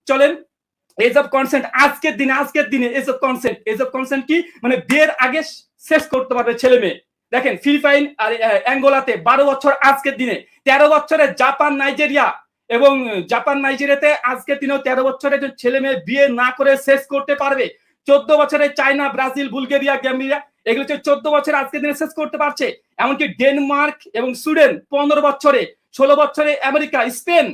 চলেন age of consent আজকের দিনে এজ অফ কনসেন্ট কি মানে বিয়ের আগে শেষ করতে পারবে ছেলে মেয়ে। দেখেন ফিলিপাইন আর অ্যাঙ্গোলাতে 12 বছর আজকের দিনে, 13 বছরে জাপান নাইজেরিয়া এবং জাপান নাইজেরিয়াতে আজকের দিনেও 13 বছরের ছেলে মেয়ে বিয়ে না করে শেষ করতে পারবে। 14 বছরে চায়না, ব্রাজিল, বুলগেরিয়া, গ্যাম্বিয়া এগুলো হচ্ছে 14 বছরে আজকের দিনে শেষ করতে পারছে। এমনকি ডেনমার্ক এবং সুইডেন 15 বছরে, 16 বছরে আমেরিকা, স্পেন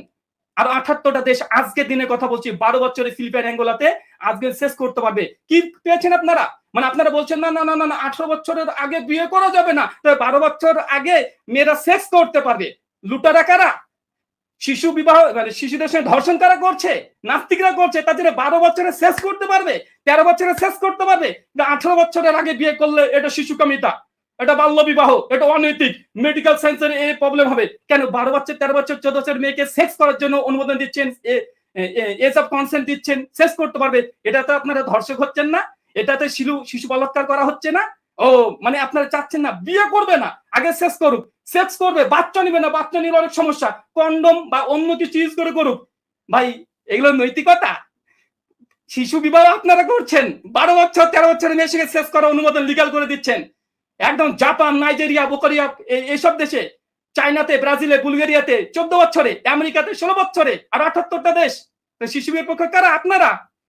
আর 78টা দেশ আজকের দিনে কথা বলছি 12 বছরে ফিলিপাইন অ্যাঙ্গোলাতে আজকে শেষ করতে পারবে। কি পেয়েছেন আপনারা? মানে আপনারা বলছেন না না না না 18 বছরের আগে বিয়ে করা যাবে না, 12 বছর আগে মেয়েরা শেষ করতে পারবে। লুটারা কারা? শিশু বিবাহ মানে শিশুদের সঙ্গে ধর্ষণ কারা করছে? নাস্তিকরা করছে। তাদের 12 বছরে শেষ করতে পারবে, 13 বছরে শেষ করতে পারবে, 18 বছরের আগে বিয়ে করলে এটা শিশুকামিতা, এটা বাল্য বিবাহ, এটা অনৈতিক, মেডিকেল সায়েন্সের এই প্রবলেম হবে। কেন 12 বছর, 13 বছর, 14 বছর মেয়েকে সেক্স করার জন্য অনুমোদন দিচ্ছেন, এজ অফ কনসেন্ট দিচ্ছেন, শেষ করতে পারবে। এটা তো আপনারা ধর্ষক হচ্ছেন না? এটাতে শিশু বলাৎকার করা হচ্ছে না? ও মানে আপনারা চাচ্ছেন না বিয়ে করবে না, আগে শেষ করুক, সেক্স করবে, বাচ্চা নিবে না, বাচ্চা নিলে অনেক সমস্যা, কন্ডম বা অন্য কিছু ইউজ করে করুক। ভাই এগুলো নৈতিকতা? শিশু বিবাহ আপনারা করছেন, 12 বছর 13 বছরের মেয়েকে শেষ করার অনুমোদন লিগ্যাল করে দিচ্ছেন। একদম জাপান, নাইজেরিয়া, বুলগেরিয়া এইসব দেশে, চায়নাতে, ব্রাজিলে, বুলগেরিয়াতে 14 বছরে, আমেরিকাতে 16 বছরে আর 78টা দেশ। শিশু বিয়ের পক্ষে কারা? আপনারা।